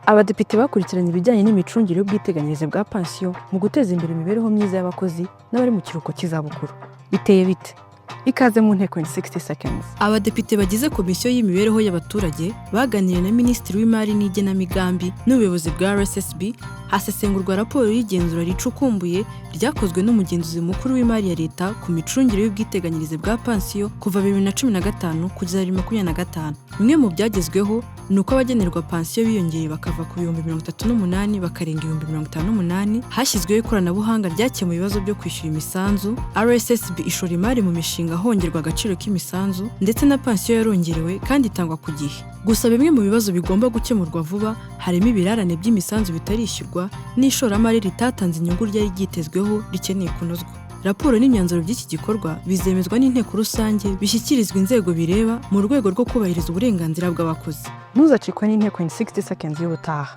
Abadepite bakurikiranye ibijyanye n'imicungire y'ubwiteganyirize bwa pansiyo mu guteza imbere imibereho myiza y'abakozi n'abari mu kiruhuko cy'izabukuru. Biteye bite? Ikaze mu nteko in 60 seconds. Abadepite bagize komisiyo y'imibereho y'abaturage baganiriye na Minisitiri w'Imari n'Igenamigambi n'ubuyobozi bwa RSSB hasesengurwa raporo y'igenzura ricukumbuye ryakozwe n'umugenzuzi mukuru w'imari ya leta ku micungire y'ubwiteganyirize bwa pansiyo kuva 2015 kugeza 2025. Bimwe mu byagezweho ni uko abagenerwa pansiyo biyongeye bakava ku 38 bakarenga 58. Hashyizweho ikoranabuhanga ryakemuye ibibazo byo kwishyura imisanzu. RSSB ishora imari mu mishinga hongerwa agaciro k'imisanzu ndetse na pansiyo yarongerewe kandi itangwa ku gihe. Gusa bimwe mu bibazo bigomba gukemurwa vuba harimo ibirarane by'imisanzu bitarishyurwa n'ishoramari ritatanze inyungu ryari ryitezweho rikeneye kunozwa. Raporo n'imyanzuro by'iki gikorwa bizemezwa n'inteko rusange bishyikirizwa inzego bireba mu rwego rwo kubahiriza uburenganzira bw'abakozi. Ntuzacikwe n'inteko in 60 seconds y'ubutaha.